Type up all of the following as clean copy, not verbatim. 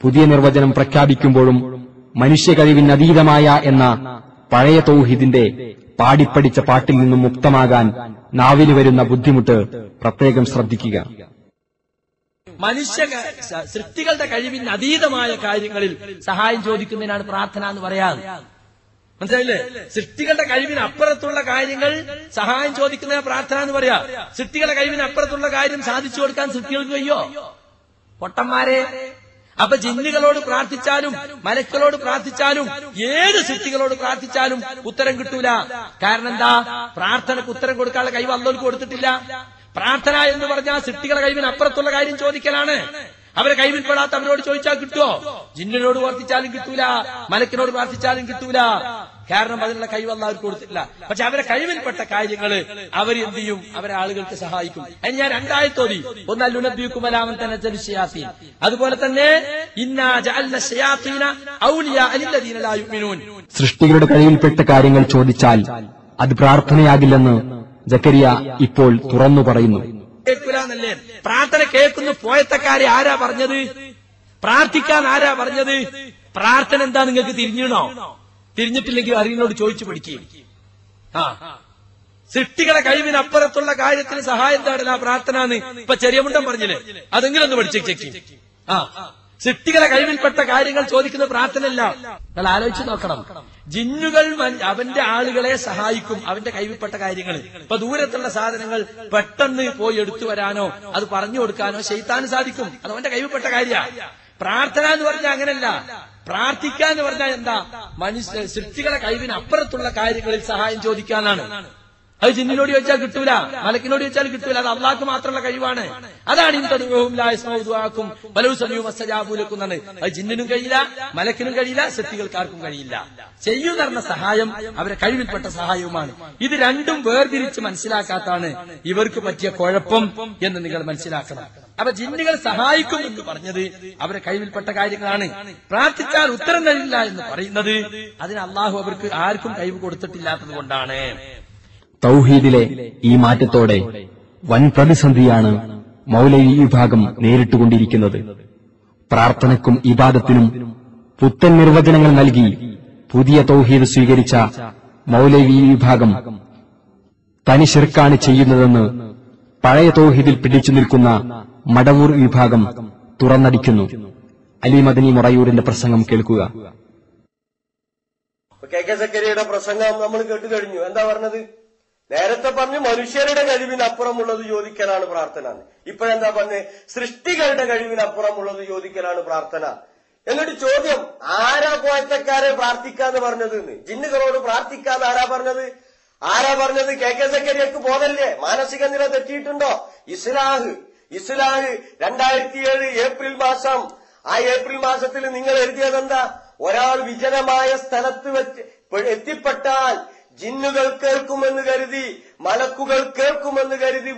പുതിയ നിർവചനം പ്രഖ്യാപിക്കുമ്പോഴും മനുഷ്യ കഴിവിനതീതമായ എന്ന പഴയ തൗഹീദിന്റെ പാടിപ്പടിച്ച പാട്ടിൽ നിന്നും മുക്തമാകാൻ നാവിന് വരുന്ന ബുദ്ധിമുട്ട് പ്രത്യേകം ശ്രദ്ധിക്കുക. മനുഷ്യ സൃഷ്ടികളുടെ കഴിവിന് അതീതമായ കാര്യങ്ങളിൽ സഹായം ചോദിക്കുന്നതിനാണ് പ്രാർത്ഥന എന്ന് പറയാറ്. മനസ്സിലായില്ലേ? സൃഷ്ടികളുടെ കഴിവിന് അപ്പുറത്തുള്ള കാര്യങ്ങൾ സഹായം ചോദിക്കുന്നതിനാണ് പ്രാർത്ഥന എന്ന് പറയാ. സൃഷ്ടികളുടെ കഴിവിന് അപ്പുറത്തുള്ള കാര്യം സാധിച്ചു കൊടുക്കാൻ സൃഷ്ടികൾക്ക് കഴിയോ? പൊട്ടന്മാരെ. അപ്പൊ ജിന്നുകളോട് പ്രാർത്ഥിച്ചാലും മലക്കുകളോട് പ്രാർത്ഥിച്ചാലും ഏത് സൃഷ്ടികളോട് പ്രാർത്ഥിച്ചാലും ഉത്തരം കിട്ടൂല. കാരണം എന്താ? പ്രാർത്ഥനക്ക് ഉത്തരം കൊടുക്കാനുള്ള കഴിവ് അല്ലാഹുവിന് കൊടുത്തിട്ടില്ല. പ്രാർത്ഥന എന്ന് പറഞ്ഞാൽ സൃഷ്ടികളുടെ കഴിവിന് അപ്പുറത്തുള്ള കാര്യം ചോദിക്കലാണ്. അവരെ കൈവിൽപ്പെടാത്ത അവരോട് ചോദിച്ചാൽ കിട്ടുമോ? ജിന്നിനോട് പ്രാർത്ഥിച്ചാലും കിട്ടൂല, മലക്കിനോട് പ്രാർത്ഥിച്ചാലും കിട്ടൂല. കാരണം അതിനുള്ള കഴിവ് അല്ലാഹു കൊടുത്തിട്ടില്ല. പക്ഷെ അവരെ കഴിവിൽപ്പെട്ട കാര്യങ്ങൾ അവരെന്ത് ചെയ്യും? അവരെ ആളുകൾക്ക് സഹായിക്കും. അതിന് ഞാൻ രണ്ടായത്തോതി. ഒന്ന് അല്ലുനബ്ബിയുക്കും അലാമൻ തനസ്സലു ശയാത്തീൻ. അതുപോലെ തന്നെ ഇന്നാ ജഅൽന ശയാത്തീന ഔലിയാ അലില്ലദീന ലാ യുഅ്മിനൂൻ. സൃഷ്ടികളുടെ കഴിവിൽപ്പെട്ട കാര്യങ്ങൾ ചോദിച്ചാൽ അത് പ്രാർത്ഥനയാകില്ലെന്ന് ജക്കരിയ ഇപ്പോൾ തുറന്നു പറയുന്നു. കേൾക്കൂലെന്നല്ലേ? പ്രാർത്ഥന കേൾക്കുന്നു പോയത്തക്കാരെ ആരാ പറഞ്ഞത്? പ്രാർത്ഥിക്കാൻ ആരാ പറഞ്ഞത്? പ്രാർത്ഥന എന്താ നിങ്ങൾക്ക് തിരിഞ്ഞിടണോ? തിരിഞ്ഞിട്ടില്ലെങ്കിൽ അറിവിനോട് ചോദിച്ചു പഠിക്കുകയും. സൃഷ്ടികളെ കഴിവിനപ്പുറത്തുള്ള കാര്യത്തിന് സഹായം തേടല പ്രാർത്ഥന എന്ന് ഇപ്പൊ ചെറിയ മുണ്ടം പറഞ്ഞില്ലേ? അതെങ്കിലും ഒന്ന് പഠിച്ചേക്ക്. സൃഷ്ടികളെ കഴിവിൽപ്പെട്ട കാര്യങ്ങൾ ചോദിക്കുന്ന പ്രാർത്ഥനയല്ല. നിങ്ങൾ ആലോചിച്ച് നോക്കണം. ജിന്നുകൾ അവന്റെ ആളുകളെ സഹായിക്കും അവന്റെ കഴിവിൽപ്പെട്ട കാര്യങ്ങൾ. ഇപ്പൊ ദൂരത്തുള്ള സാധനങ്ങൾ പെട്ടെന്ന് പോയി എടുത്തു വരാനോ അത് പറഞ്ഞു കൊടുക്കാനോ ശൈത്താന് സാധിക്കും. അത് അവന്റെ കഴിവിൽപ്പെട്ട കാര്യമാണ്. പ്രാർത്ഥന എന്ന് പറഞ്ഞാൽ അങ്ങനല്ല. പ്രാർത്ഥിക്കാന്ന് പറഞ്ഞാൽ എന്താ? മനുഷ്യ സൃഷ്ടികളെ കഴിവിന് അപ്പുറത്തുള്ള കാര്യങ്ങളിൽ സഹായം ചോദിക്കാനാണ്. അത് ജിന്നിനോട് ചോദിച്ചാൽ കിട്ടൂല, മലക്കിനോട് ചോദിച്ചാൽ കിട്ടൂല. അത് അള്ളാഹ്ക്ക് മാത്രമുള്ള കഴിവാണ്. അതാണ് ഇൻതദുഉഹും വലൗ സമീഉ മസ്തജാബു ലക്കും എന്നാണ്. അത് ജിന്നിനും കഴിയില്ല, മലക്കിനും കഴിയില്ല, സൃഷ്ടികൾക്കാർക്കും കഴിയില്ല. ചെയ്യുന്ന പറഞ്ഞ സഹായം അവരെ കഴിവിൽപ്പെട്ട സഹായവുമാണ്. ഇത് രണ്ടും വേർതിരിച്ച് മനസ്സിലാക്കാത്താണ് ഇവർക്ക് പറ്റിയ കുഴപ്പം എന്ന് നിങ്ങൾ മനസ്സിലാക്കണം. അപ്പൊ ജിന്നുകൾ സഹായിക്കും എന്ന് പറഞ്ഞത് അവരെ കഴിവിൽപ്പെട്ട കാര്യങ്ങളാണ്. പ്രാർത്ഥിച്ചാൽ ഉത്തരം കഴിയില്ല എന്ന് പറയുന്നത് അതിന് അള്ളാഹു അവർക്ക് ആർക്കും കഴിവ് കൊടുത്തിട്ടില്ലാത്തത് കൊണ്ടാണ്. തൗഹീദിലെ ഈ മാറ്റത്തോടെ വൻ പ്രതിസന്ധിയാണ് മൗലവി വിഭാഗം നേരിട്ടുകൊണ്ടിരിക്കുന്നത്. പ്രാർത്ഥനയ്ക്കും ഇബാദത്തിനും പുത്തൻ നിർവചനങ്ങൾ നൽകി പുതിയ തൗഹീദ് സ്വീകരിച്ച മൗലവി വിഭാഗം തനി ശിർക്കാണ് ചെയ്യുന്നതെന്ന് പഴയ തൗഹീദിൽ പിടിച്ചു നിൽക്കുന്ന മടവൂർ വിഭാഗം തുറന്നടിക്കുന്നു. അലി മദനി മൊറയൂരിന്റെ പ്രസംഗം കേൾക്കുക. കെ സക്കരിയുടെ പ്രസംഗം നമ്മൾ കേട്ടു കഴിഞ്ഞു. എന്താ പറഞ്ഞത്? നേരത്തെ പറഞ്ഞു മനുഷ്യരുടെ കഴിവിനപ്പുറമുള്ളത് ചോദിക്കലാണ് പ്രാർത്ഥന. ഇപ്പോഴെന്താ പറഞ്ഞത്? സൃഷ്ടികളുടെ കഴിവിനപ്പുറമുള്ളത് ചോദിക്കലാണ് പ്രാർത്ഥന. എന്നിട്ട് ചോദ്യം, ആരാ പോയത്തക്കാരെ പ്രാർത്ഥിക്കാന്ന് പറഞ്ഞത്? ജിന്നുകളോട് പ്രാർത്ഥിക്കാന്ന് ആരാ പറഞ്ഞത്? ആരാ പറഞ്ഞത്? കെ സക്കരിയക്ക് ബോധല്ലേ? മാനസിക നില തെറ്റിയിട്ടുണ്ടോ? ഇസ്ലാഹ് 2007 ഏപ്രിൽ മാസം. ആ ഏപ്രിൽ മാസത്തിൽ നിങ്ങൾ എഴുതിയതെന്താ? ഒരാൾ വിജനമായ സ്ഥലത്ത് വെച്ച് എത്തിപ്പെട്ടാൽ ജിന്നുകൾ കേൾക്കുമെന്ന് കരുതി, മലക്കുകൾ കേൾക്കുമെന്ന് കരുതി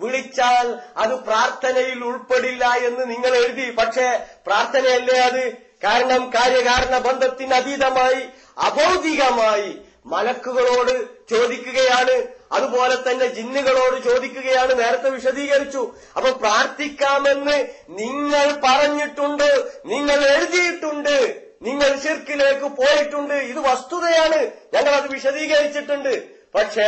വിളിച്ചാൽ അത് പ്രാർത്ഥനയിൽ ഉൾപ്പെടില്ല എന്ന് നിങ്ങൾ എഴുതി. പക്ഷേ പ്രാർത്ഥനയല്ലേ അത്? കാരണം കാര്യകാരണ ബന്ധത്തിന് അതീതമായി അഭൗതികമായി മലക്കുകളോട് ചോദിക്കുകയാണ്, അതുപോലെ തന്നെ ജിന്നുകളോട് ചോദിക്കുകയാണ്. നേരത്തെ വിശദീകരിച്ചു. അപ്പൊ പ്രാർത്ഥിക്കാമെന്ന് നിങ്ങൾ പറഞ്ഞിട്ടുണ്ട്, നിങ്ങൾ എഴുതിയിട്ടുണ്ട്, നിങ്ങൾ ശിർക്കിലേക്ക് പോയിട്ടുണ്ട്. ഇത് വസ്തുതയാണ്. ഞങ്ങളത് വിശദീകരിച്ചിട്ടുണ്ട്. പക്ഷേ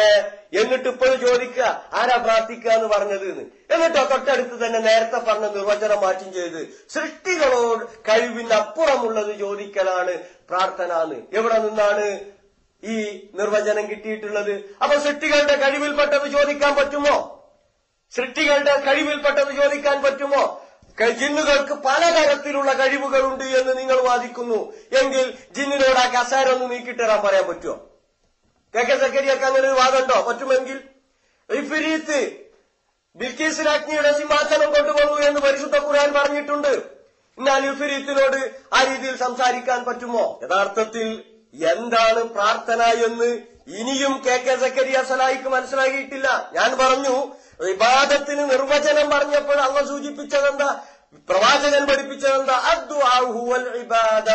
എന്നിട്ട് ഇപ്പോൾ ചോദിക്കുക ആരാ പ്രാർത്ഥിക്കുക എന്ന് പറഞ്ഞത് എന്ന്. എന്നിട്ടോ തൊട്ടടുത്ത് തന്നെ നേരത്തെ പറഞ്ഞ നിർവചനം മാറ്റം ചെയ്ത് സൃഷ്ടികളോട് കഴിവിനപ്പുറമുള്ളത് ചോദിക്കലാണ് പ്രാർത്ഥന എന്ന്. എവിടെ നിന്നാണ് ഈ നിർവചനം കിട്ടിയിട്ടുള്ളത്? അപ്പൊ സൃഷ്ടികളുടെ കഴിവിൽപ്പെട്ടത് ചോദിക്കാൻ പറ്റുമോ? സൃഷ്ടികളുടെ കഴിവിൽപ്പെട്ടത് ചോദിക്കാൻ പറ്റുമോ? ജിന്നുകൾക്ക് പലതരത്തിലുള്ള കഴിവുകളുണ്ട് എന്ന് നിങ്ങൾ വാദിക്കുന്നു. എങ്കിൽ ജിന്നിനോട് ആ കസാര ഒന്ന് നീക്കിത്തരാൻ പറയാൻ പറ്റുമോ? കെ സക്കരിയൊക്കെ അങ്ങനെ ഒരു വാദമുണ്ടോ? പറ്റുമെങ്കിൽ ഇഫ്രീത്ത് ബിൽക്കീസ് രാജ്ഞിയുടെ സിംഹാസനം കൊണ്ടുപോകൂ എന്ന് പരിശുദ്ധ ഖുർആൻ പറഞ്ഞിട്ടുണ്ട്. എന്നാൽ ഇഫ്രീത്തിനോട് ആ രീതിയിൽ സംസാരിക്കാൻ പറ്റുമോ? യഥാർത്ഥത്തിൽ എന്താണ് പ്രാർത്ഥന എന്ന് ഇനിയും കെ സക്കരിയ സലായിക്ക് മനസ്സിലാക്കിയിട്ടില്ല. ഞാൻ പറഞ്ഞു ഇബാദത്തിന് നിർവചനം പറഞ്ഞപ്പോൾ അള്ളാഹ് സൂചിപ്പിച്ചതെന്താ? പ്രവാചകൻ പഠിപ്പിച്ചതെന്താ? അദ്ദുആഉ ഹുവൽ ഇബാദ.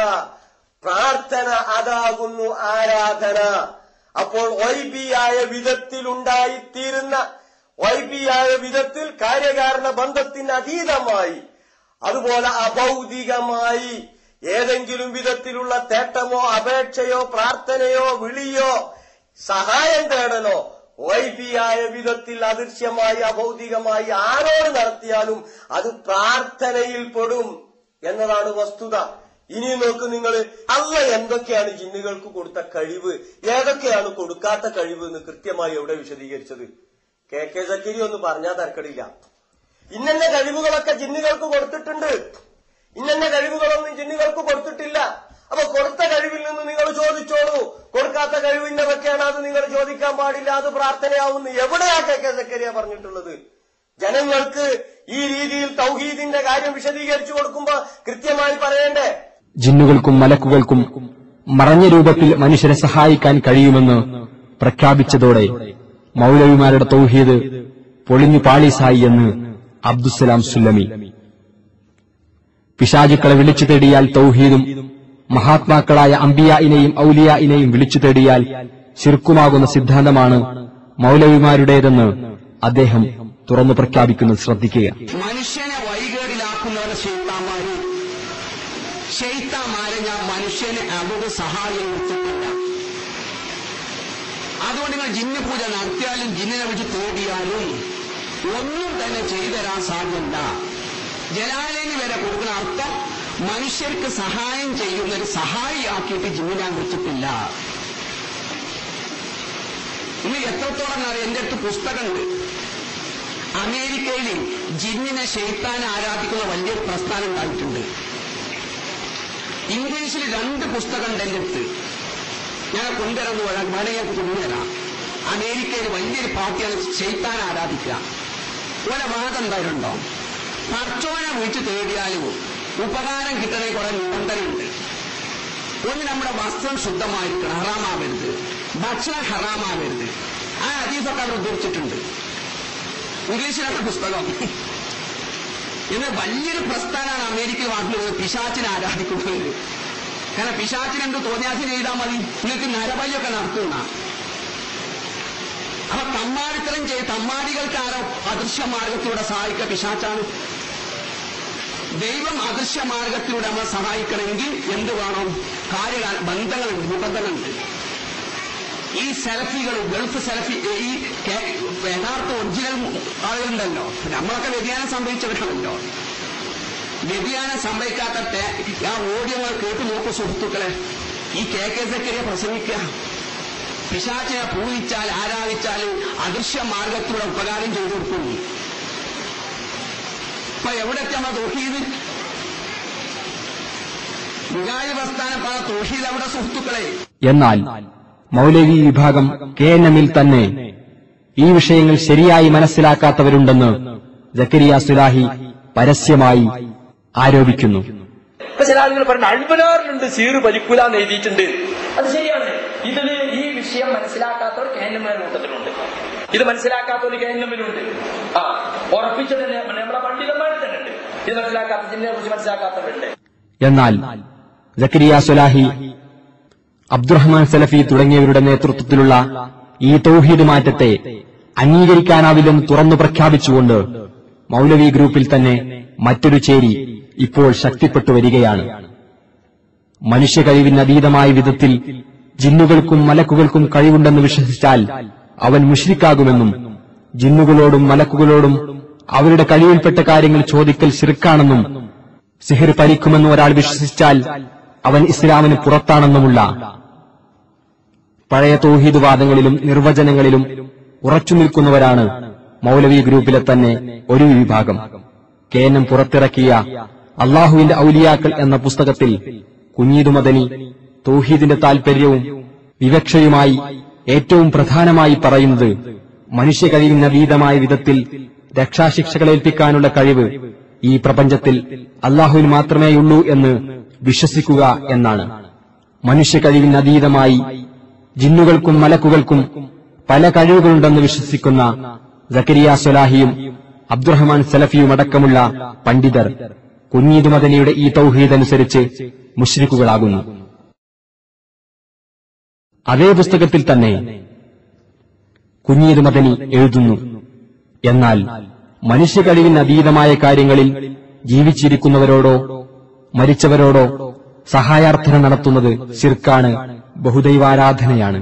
പ്രാർത്ഥന അതാകുന്നു ആരാധന. അപ്പോൾ വൈബിയായ വിധത്തിൽ കാര്യകാരണ ബന്ധത്തിന് അതീതമായി അതുപോലെ അഭൗതികമായി ഏതെങ്കിലും വിധത്തിലുള്ള തേട്ടമോ അപേക്ഷയോ പ്രാർത്ഥനയോ വിളിയോ സഹായം തേടലോ വൈബിയായ വിധത്തിൽ അദൃശ്യമായി അഭൗതികമായി ആരോട് നടത്തിയാലും അത് പ്രാർത്ഥനയിൽപ്പെടും എന്നതാണ് വസ്തുത. ഇനി നോക്ക് നിങ്ങൾ, അള്ളാഹ് എന്തൊക്കെയാണ് ജിന്നുകൾക്ക് കൊടുത്ത കഴിവ്, ഏതൊക്കെയാണ് കൊടുക്കാത്ത കഴിവ് എന്ന് കൃത്യമായി എവിടെ വിശദീകരിച്ചത്? കെ സക്കീരി ഒന്ന് പറഞ്ഞാൽ തരക്കടില്ല. ഇന്നെ കഴിവുകളൊക്കെ ജിന്നുകൾക്ക് കൊടുത്തിട്ടുണ്ട്, ഇന്നെ കഴിവുകളൊന്നും ജിന്നുകൾക്ക് കൊടുത്തിട്ടില്ല. അപ്പൊ കൊടുത്ത കഴിവിൽ നിന്ന് നിങ്ങൾ ചോദിച്ചോളൂ. കൊടുക്കാത്ത കഴിവിന്റെതൊക്കെയാണ്, അത് നിങ്ങൾ ചോദിക്കാൻ പാടില്ല, അത് പ്രാർത്ഥനയാവുന്നു. എവിടെയാ കെ സക്കരിയ പറഞ്ഞിട്ടുള്ളത്? ജനങ്ങൾക്ക് ഈ രീതിയിൽ തൗഹീദിന്റെ കാര്യം വിശദീകരിച്ചു കൊടുക്കുമ്പോ കൃത്യമായി പറയണ്ടേ? ജിന്നുകൾക്കും മലക്കുകൾക്കും മറഞ്ഞ രൂപത്തിൽ മനുഷ്യരെ സഹായിക്കാൻ കഴിയുമെന്ന് പ്രഖ്യാപിച്ചതോടെ മൗലവിമാരുടെ തൗഹീദ് പൊളിഞ്ഞു പാളീസായി എന്ന് അബ്ദുസ്സലാം സുല്ലമി. പിശാചുക്കളെ വിളിച്ചു തേടിയാൽ തൗഹീദും, മഹാത്മാക്കളായ അംബിയായിനെയും ഔലിയായിനെയും വിളിച്ചു തേടിയാൽ ശിർക്കുമാകുന്ന സിദ്ധാന്തമാണ് മൗലവിമാരുടേതെന്ന് അദ്ദേഹം തുറന്നു പ്രഖ്യാപിക്കുന്നത് ശ്രദ്ധിക്കുക. മനുഷ്യനെ വൈകേടിലാക്കുന്നവരെ ശൈത്താന്മാരെ ഞാൻ മനുഷ്യനെ അവരുടെ സഹായം കൊടുത്തിട്ടില്ല. അതുകൊണ്ട് നിങ്ങൾ ജിന്ന് പൂജ നടത്തിയാലും ജിന്നിനെ വെച്ച് തേടിയാലും ഒന്നും തന്നെ ചെയ്തു തരാൻ സാധ്യല്ല. ജലാലിന് വരെ കൊടുക്കുന്ന അർത്ഥം മനുഷ്യർക്ക് സഹായം ചെയ്യുന്നൊരു സഹായിയാക്കിയിട്ട് ജിന്നിനെ വെച്ചിട്ടില്ല. ഇന്ന് എത്രത്തോളം എന്റെ അടുത്ത് പുസ്തകമുണ്ട്. അമേരിക്കയിൽ ജിന്നിനെ ശൈത്താനെ ആരാധിക്കുന്ന വലിയൊരു പ്രസ്ഥാനം ഉണ്ടായിട്ടുണ്ട്. ഇംഗ്ലീഷിൽ 2 പുസ്തകമുണ്ട് എന്റെ അടുത്ത്. ഞാൻ കൊണ്ടുവരാന്ന് പറയാൻ വേണമെങ്കിൽ കൊണ്ടുവരാം. അമേരിക്കയിൽ വലിയൊരു പാർട്ടിയാണ് ശൈത്താനെ ആരാധിക്കുക. ഓരോ വാദം എന്തായാലുണ്ടോ? പടച്ചോനെ വിളിച്ച് തേടിയാലും ഉപകാരം കിട്ടണേ കുറെ നിബന്ധനയുണ്ട്. ഒന്ന്, നമ്മുടെ വസ്ത്രം ശുദ്ധമായിരിക്കണം, ഹറാമാവരുത്. ഭക്ഷണം ഹറാമാവരുത്. ആ ഹദീസൊക്കെ അവർ ഉദ്ധരിച്ചിട്ടുണ്ട്. ഇംഗ്ലീഷിലാണ് പുസ്തകം. ഇന്ന് വലിയൊരു പ്രസ്ഥാനമാണ് അമേരിക്കയിൽ വാട്ടിലുള്ളത്, പിശാചിനെ ആരാധിക്കുന്നത്. കാരണം പിശാചിനെന്ത് തോന്നിയാസിന് ചെയ്താൽ മതി, നിങ്ങൾക്ക് നരബലിയൊക്കെ നടത്തുന്ന. അപ്പൊ തമ്മാടിത്തരം ചെയ്ത് തമ്മാടികൾക്ക് ആരോ അദൃശ്യമാർഗത്തിലൂടെ സഹായിക്കുക പിശാച്ചാണ്. ദൈവം അദൃശ്യമാർഗത്തിലൂടെ നമ്മളെ സഹായിക്കണമെങ്കിൽ എന്ത് വേണം? ബന്ധങ്ങളുണ്ട്, നിബന്ധനയുണ്ട്. ഈ സെൽഫികൾ, ഗൾഫ് സെൽഫി, ഈ യഥാർത്ഥ ഒറിജിനൽ ആളുകളുണ്ടല്ലോ, നമ്മളൊക്കെ വ്യതിയാനം സംഭവിച്ചവരാണല്ലോ. വ്യതിയാനം സംഭവിക്കാത്ത ആ ഓഡിയോകൾ കേട്ടു നോക്കൂ സുഹൃത്തുക്കളെ. ഈ കെ സക്കരിയ പ്രസംഗിക്കുക, പിശാചിനെ പൂജിച്ചാൽ ആരാധിച്ചാൽ അദൃശ്യ മാർഗത്തിലൂടെ ഉപകാരം ചെയ്തു കൊടുക്കുന്നു. ഇപ്പൊ എവിടെയൊക്കെ നമ്മൾ തൗഹീദ് മുജാഹിദ് പ്രസ്ഥാനം പല തൗഹീദ് അവിടെ സുഹൃത്തുക്കളെ. എന്നാൽ മൗലവി വിഭാഗം KNM-ൽ തന്നെ ഈ വിഷയങ്ങൾ ശരിയായി മനസ്സിലാക്കാത്തവരുണ്ടെന്ന് സക്കരിയ സുലാഹി പരസ്യമായി ആരോപിക്കുന്നു. ചില ആളുകൾ പറയുന്നത് അൽബനാറിലുണ്ട് സീറ് വലിക്കൂലെന്ന് എഴുതിയിട്ടുണ്ട്. അത് ശരിയാണ്. ഇതിന് ഈ വിഷയം മനസ്സിലാക്കാത്തവർ KNM കൂട്ടത്തിലുണ്ട്. ഇത് മനസ്സിലാക്കാത്തവർ KNM-ലുണ്ട്. ഉറപ്പിച്ചത് നമ്മളെ പണ്ഡിതന്മാരിൽ തന്നെ ഉണ്ട്. ഇത് മനസ്സിലാക്കാത്ത ജിന്നിനെ കുറിച്ച് മനസ്സിലാക്കാത്തവരുണ്ട്. എന്നാൽ സക്കരിയ സുലാഹി, അബ്ദുറഹ്മാൻ സലഫി തുടങ്ങിയവരുടെ നേതൃത്വത്തിലുള്ള ഈ തൗഹീദ് മാറ്റത്തെ അംഗീകരിക്കാനാവില്ലെന്ന് തുറന്നു പ്രഖ്യാപിച്ചുകൊണ്ട് മൗലവി ഗ്രൂപ്പിൽ തന്നെ മറ്റൊരു ചേരി ഇപ്പോൾ ശക്തിപ്പെട്ടു വരികയാണ്. മനുഷ്യ കഴിവിനതീതമായ വിധത്തിൽ ജിന്നുകൾക്കും മലക്കുകൾക്കും കഴിവുണ്ടെന്ന് വിശ്വസിച്ചാൽ അവൻ മുശ്രിക്കാകുമെന്നും ജിന്നുകളോടും മലക്കുകളോടും അവരുടെ കഴിവിൽപ്പെട്ട കാര്യങ്ങൾ ചോദിക്കൽ ശിർക്കാണെന്നും സിഹിർ പരിക്കുമെന്ന് ഒരാൾ വിശ്വസിച്ചാൽ അവൻ ഇസ്ലാമിന് പുറത്താണെന്നുമുള്ള പഴയ തൗഹീദ് വാദങ്ങളിലും നിർവചനങ്ങളിലും ഉറച്ചു നിൽക്കുന്നവരാണ് മൗലവി ഗ്രൂപ്പിലെ തന്നെ ഒരു വിഭാഗം. KNM പുറത്തിറക്കിയ അള്ളാഹുവിന്റെ ഔലിയാക്കൾ എന്ന പുസ്തകത്തിൽ കുഞ്ഞീദ് മദനി തൗഹീദിന്റെ താൽപര്യവും വിവക്ഷയുമായി ഏറ്റവും പ്രധാനമായി പറയുന്നത് മനുഷ്യ കഴിവിനതീതമായ വിധത്തിൽ രക്ഷാശിക്ഷകളേൽപ്പിക്കാനുള്ള കഴിവ് ഈ പ്രപഞ്ചത്തിൽ അള്ളാഹുവിന് മാത്രമേയുള്ളൂ എന്ന് വിശ്വസിക്കുക എന്നാണ്. മനുഷ്യ കഴിവിനതീതമായി ജിന്നുകൾക്കും മലക്കുകൾക്കും പല കഴിവുകളുണ്ടെന്ന് വിശ്വസിക്കുന്ന സക്കരിയ സുലാഹിയും അബ്ദുറഹ്മാൻ സലഫിയും അടക്കമുള്ള പണ്ഡിതർ കുഞ്ഞീദ് മദനിയുടെ ഈ തൗഹീദ് അനുസരിച്ച് മുശ്രിക്കുകളാകുന്നു. അതേ പുസ്തകത്തിൽ തന്നെ കുഞ്ഞീദ് മദനി എഴുതുന്നു, എന്നാൽ മനുഷ്യ കഴിവിനതീതമായ കാര്യങ്ങളിൽ ജീവിച്ചിരിക്കുന്നവരോടോ മരിച്ചവരോടോ സഹായാർത്ഥന നടത്തുന്നത് ശിർക്കാണ്, ബഹുദൈവാരാധനയാണ്.